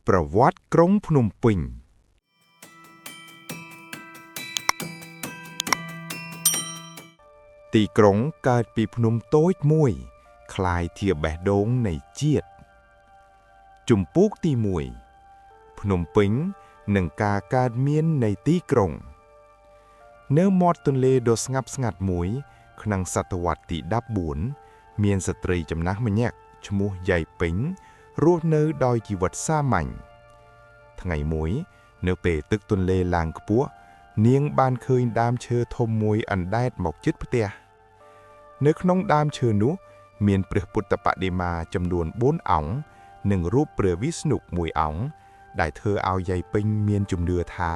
ប្រវត្តិក្រុងភ្នំពេញទីក្រុងកើតពីភ្នំតូចមួយคล้ายជាបេះដូងនៃជាតិជំពូកទី1ភ្នំពេញនិងការកើតមាននៃទីក្រុងនៅមាត់ទន្លេដ៏ស្ងប់ស្ងាត់មួយក្នុងសតវត្សទី14មានស្ត្រីចំណាស់ម្នាក់ឈ្មោះយាយពេញរស់នៅដោយជីវិតសាមញ្ញថ្ងៃមួយនៅពេលទឹកទន្លេឡើងខ្ពស់នាងបានឃើញដើមឈើធំមួយអណ្ដែតមកជិតផ្ទះនៅក្នុងដើមឈើនោះមានព្រះពុទ្ធបដិមាចំនួន4អង្គនិងរូបព្រះវិស្ណុមួយអង្គដែលធ្វើឲ្យយាយពេញមានជំនឿថា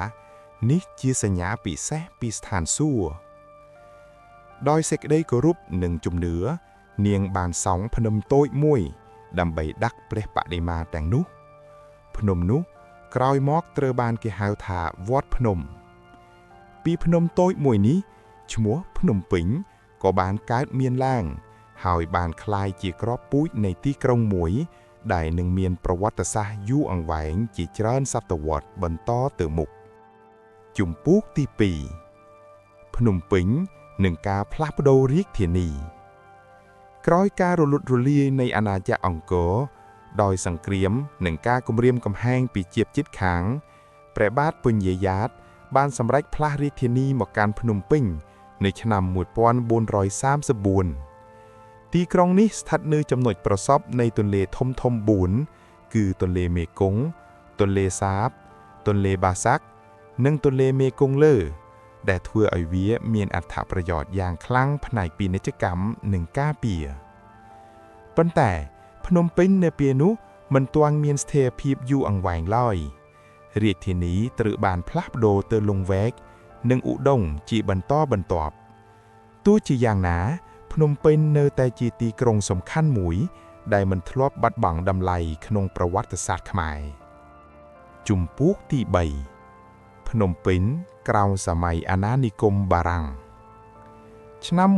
នេះជាសញ្ញាពិសេសពីស្ថានសួគ៌ដោយសេចក្តីគោរពនិងជំនឿនាងបានសង់ភ្នំតូចមួយដើម្បីដាក់ព្រះបដិមាទាំងនោះភ្នំនោះក្រោយមកត្រូវបានគេហៅថាវត្តភ្នំពីភ្នំតូចមួយនេះឈ្មោះភ្នំពេញក៏បានកើតមានឡើងហើយបានคล้ายជាក្របពូជនៃទីក្រុងមួយដែលនឹងមានប្រវត្តិសាស្ត្រយូរអង្វែងជាច្រើនសតវត្សរ៍បន្តទៅមុខជំពូកទី2ភ្នំពេញនិងការផ្លាស់ប្ដូររាជធានីក្រោយការរលត់រលាយនៃអាណាចក្រអង្គរដោយសង្គ្រាមនិងការគំរាមកំហែងពីជាតិជិតខាងព្រះបាទពញាយ៉ាតបានសម្រេចផ្លាស់រាជធានីមកកាន់ភ្នំពេញនៅឆ្នាំ1434ទីក្រុងនេះស្ថិតនៅចំណុចប្រសព្វនៃទន្លេធំ4គឺទន្លេមេគង្គទន្លេសាបទន្លេបាសាក់និងទន្លេមេគង្គលើដែលធ្វើឲ្យវាមានអត្ថប្រយោជន៍យ៉ាងខ្លាំងផ្នែកពាណិជ្ជកម្មនិងការពារប៉ុន្តែភ្នំពេញនៅពេលនោះមិនទាន់មានស្ថិរភាពយូរអង្វែងឡើយរាជធានីត្រូវបានផ្លាស់ប្ដូរទៅលង្វែកនិងឧដុង្គជាបន្តបន្ទាប់ទោះជាយ៉ាងណាភ្នំពេញនៅតែជាទីក្រុងសំខាន់មួយដែលមិនធ្លាប់បាត់បង់តម្លៃក្នុងប្រវត្តិសាស្ត្រខ្មែរជំពូកទី3ភ្នំពេញក្រោមសម័យអាណានិគមបារាំងឆ្នាំ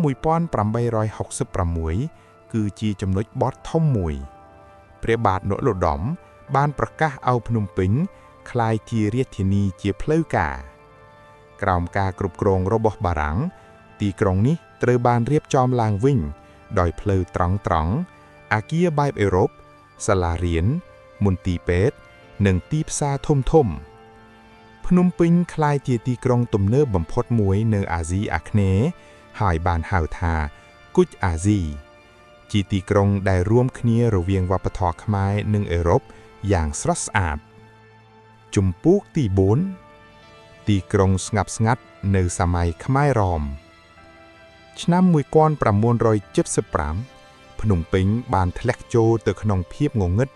1866គឺជាចំណុចបត់ធំមួយព្រះបាទនរោត្តមបានប្រកាសឲ្យភ្នំពេញក្លាយជារាជធានីជាផ្លូវការក្រោមការគ្រប់គ្រងរបស់បារាំងទីក្រុងនេះត្រូវបានរៀបចំឡើងវិញដោយផ្លូវត្រង់អគារបែបអឺរ៉ុបសាលារៀនមន្ទីរពេទ្យនិងទីផ្សារធំភ្នំពេញក្លាយជាទីក្រុងទំនើបបំផុតមួយនៅអាស៊ីអាគ្នេយ៍ហើយបានហៅថាគុជអាស៊ីជាទីក្រុងដែលរួមគ្នារវាងវប្បធម៌ខ្មែរនិងអឺរ៉ុបយ៉ាងស្រស់ស្អាតជំពូកទី4ទីក្រុងស្ងាត់ស្ងាត់នៅសម័យខ្មែររ៉មឆ្នាំ1975ភ្នំពេញបានធ្លាក់ចូលទៅក្នុងភាពងងឹត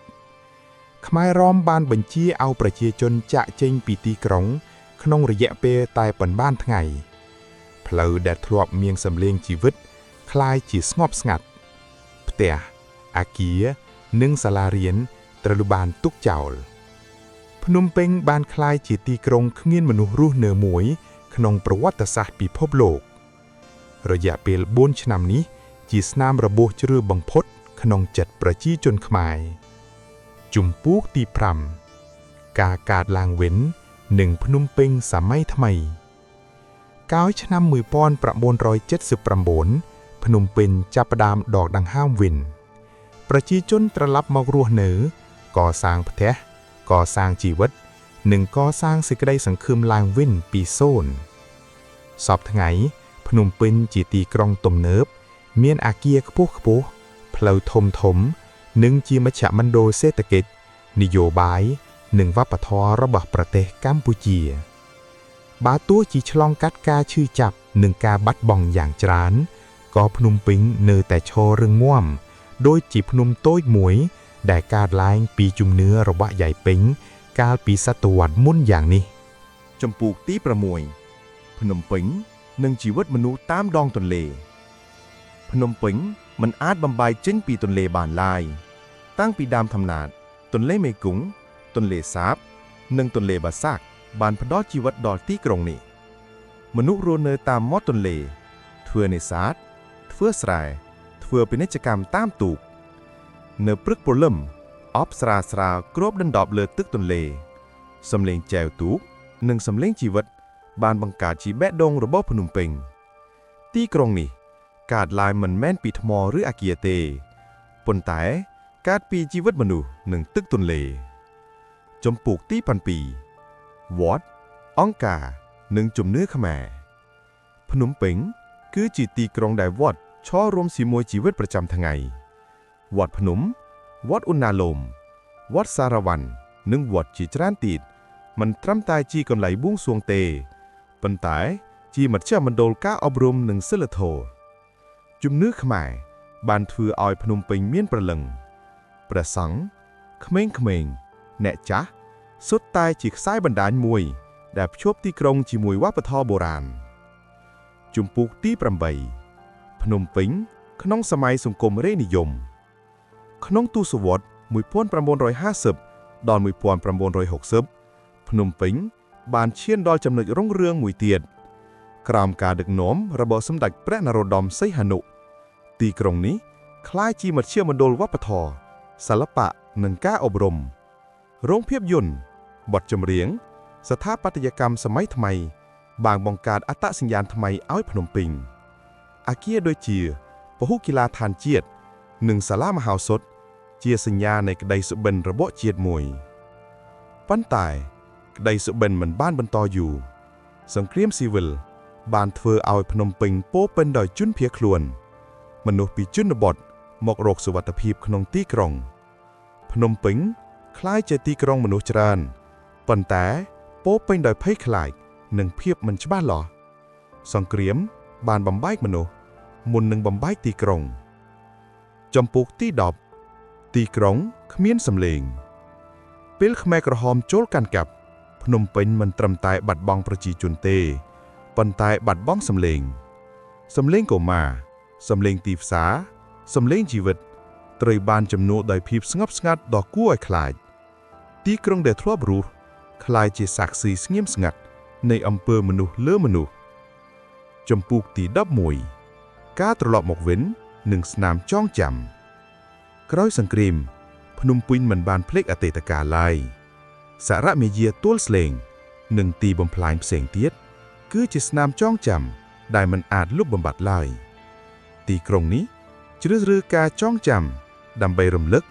ខ្មែររ៉មបានបញ្ជាឲ្យប្រជាជនចាកចេញពីទីក្រុងក្នុងរយៈពេលតែប៉ុន្មានថ្ងៃផ្លូវដែលធ្លាប់មានសម្លេងជីវិតคล้ายជាស្ងប់ស្ងាត់ផ្ទះអគារនិងសាលារៀនត្រូវបានទុកចោលភ្នំពេញបានคล้ายជាទីក្រុងគ្មានមនុស្សរស់នៅមួយក្នុងប្រវត្តិសាស្ត្រពិភពលោករយៈពេល4ឆ្នាំនេះជាស្នាមរបួសជ្រៅបំផុតក្នុងចិត្តប្រជាជនខ្មែរជំពូកទី5ការកើតឡើងវិញនិងភ្នំពេញសម័យថ្មីកាលឆ្នាំ1979ភ្នំពេញចាប់ផ្ដើមដកដង្ហើមវិញប្រជាជនត្រឡប់មករស់នៅកសាងផ្ទះកសាងជីវិតនិងកសាងសេចក្តីសង្ឃឹមឡើងវិញពីសូន្យសពថ្ងៃភ្នំពេញជាទីក្រុងទំនើបមានអគារខ្ពស់ផ្លូវធំនិងជាមជ្ឈមណ្ឌលសេដ្ឋកិច្ចនយោបាយនិងវប្បធម៌របស់ប្រទេសកម្ពុជាបើទោះជាឆ្លងកាត់ការឈឺចាប់និងការបាត់បង់យ៉ាងច្រើនក៏ភ្នំពេញនៅតែឈររឹងមាំដូចជាភ្នំតូចមួយដែលកើតឡើងពីជំនឿរបស់យាយពេញកាលពីសតវត្សរ៍មុនយ៉ាងនេះជំពូកទី6ភ្នំពេញនិងជីវិតមនុស្សតាមដងទន្លេភ្នំពេញមិនអាចបំបែកចេញពីទន្លេបានឡើយតាំងពីដើមឋានៈទន្លេមេគង្គទន្លេសាបនិងទន្លេបាសាក់បានផ្ដល់ជីវិតដល់ទីក្រុងនេះមនុស្សរស់នៅតាមមាត់ទន្លេធ្វើនេសាទធ្វើស្រែធ្វើពាណិជ្ជកម្មតាមទូកនៅព្រឹកព្រលឹម អបស្រាស្រាគ្របដណ្ដប់លើទឹកទន្លេសំឡេងចែវទូកនិងសំឡេងជីវិតបានបង្កើតជាបេះដូងរបស់ភ្នំពេញទីក្រុងនេះកើតឡើងមិនមែនពីថ្មឬអាគារទេប៉ុន្តែកើតពីជីវិតមនុស្សនិងទឹកទន្លេចំពោះទី7វត្តអង្គការនិងជំនឿខ្មែរភ្នំពេញគឺជាទីក្រុងដែលវត្តឈររួមជាមួយជីវិតប្រចាំថ្ងៃវត្តភ្នំវត្តឧណ្ណាលោមវត្តសារវ័ននិងវត្តជាច្រើនទៀតមិនត្រឹមតែជាកន្លែងបួងសួងទេប៉ុន្តែជាមជ្ឈមណ្ឌលការអប់រំនិងសីលធម៌ជំនឿខ្មែរបានធ្វើឲ្យភ្នំពេញមានព្រលឹងព្រះសង្ឃក្មេងៗអ្នកចាស់សុទ្ធតែជាខ្សែបណ្ដាញមួយដែលភ្ជាប់ទីក្រុងជាមួយវប្បធម៌បុរាណជំពូកទី8ភ្នំពេញក្នុងសម័យសង្គមរាស្ត្រនិយមក្នុងទសវត្សរ៍1950ដល់1960ភ្នំពេញបានឈានដល់ចំណុចរុងរឿងមួយទៀតក្រោមការដឹកនាំរបស់សម្ដេចព្រះនរោត្តមសីហនុទីក្រុងនេះក្លាយជាមជ្ឈមណ្ឌលវប្បធម៌សិល្បៈនិងការអប់រំរោងភាពយន្តបទចម្រៀងស្ថាបត្យកម្មសម័យថ្មីបានបង្កើតអត្តសញ្ញាណថ្មីឲ្យភ្នំពេញអគារដូចជាពហុកីឡដ្ឋានជាតិនិងសាលាមហោសថជាសញ្ញានៃក្តីសុបិនរបស់ជាតិមួយប៉ុន្តែក្តីសុបិនមិនបានបន្តយូរសង្គ្រាមស៊ីវិលបានធ្វើឲ្យភ្នំពេញពោពេញដោយជនភៀសខ្លួនមនុស្សពីជនបទមករកសុវត្ថិភាពក្នុងទីក្រុងភ្នំពេញក្លាយជាទីក្រុងមនុស្សច្រើនប៉ុន្តែពោពេញដោយភ័យខ្លាចនិងភាពមិនច្បាស់លាស់សង្គ្រាមបានបំបែកមនុស្សមុននឹងបំបែកទីក្រុងចំពោះទី10ទីក្រុងគ្មានសម្លេងពេលខ្មែរក្រហមចូលកាន់កាប់ភ្នំពេញមិនត្រឹមតែបាត់បង់ប្រជាជនទេប៉ុន្តែបាត់បង់សម្លេងកុមារសម្លេងទីផ្សារសម្លេងជីវិតត្រូវបានជំនួសដោយភាពស្ងប់ស្ងាត់ដ៏គួរឲ្យខ្លាចទីក្រុងដែលធ្លាប់រស់ក្លាយជាសាក្សីស្ងៀមស្ងាត់នៃអំពើមនុស្សលើមនុស្សចំពោះទី11ការត្រឡប់មកវិញនិងស្នាមចងចាំក្រោយសង្គ្រាមភ្នំពេញមិនបានភ្លេចអតីតកាលឡើយសារមយាទួលស្លេងនិងទីបំផ្លាញផ្សេងទៀតគឺជាស្នាមចងចាំដែលមិនអាចលុបបំបាត់ឡើយទីក្រុងនេះជ្រើសរើសការចងចាំដើម្បីរំលឹក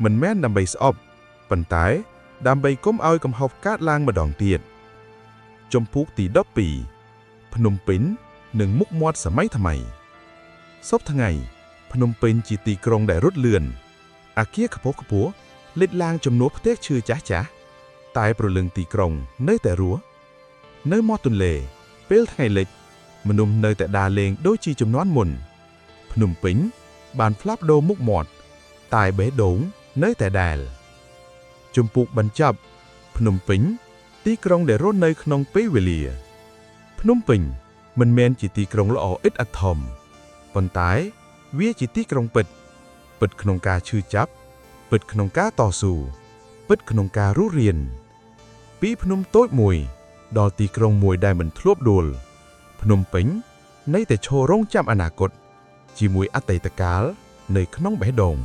មិនមែនដើម្បីស្អប់ប៉ុន្តែដើម្បីកុំឲ្យកំហុសកើតឡើងម្ដងទៀតចំពោះទី12ភ្នំពេញនិងមុខមាត់សម័យថ្មីសពថ្ងៃភ្នំពេញជាទីក្រុងដែលរត់លឿនអគារខ្ពស់លេចឡើងជំនួសផ្ទះឈើចាស់ៗតែព្រលឹងទីក្រុងនៅតែរស់នៅមាត់ទន្លេពេលថ្ងៃលិចមនុស្សនៅតែដើរលេងដូចជាជំនាន់មុនភ្នំពេញបានផ្លាស់ប្ដូរមុខមាត់តែបេះដូងនៅតែដែលជំពូកបញ្ចប់ភ្នំពេញទីក្រុងដែលរស់នៅក្នុងពេលវេលាភ្នំពេញមិនមែនជាទីក្រុងល្អឥតអាធមប៉ុន្តែវាជាទីក្រុងពិតក្នុងការឈឺចាប់ពិតក្នុងការតស៊ូពិតក្នុងការរស់រានពីភ្នំតូចមួយដល់ទីក្រុងមួយដែលមិនធ្លាប់ដួលភ្នំពេញនៅតែឈររងចាំអនាគតជាមួយអតីតកាលនៅក្នុងបេះដូង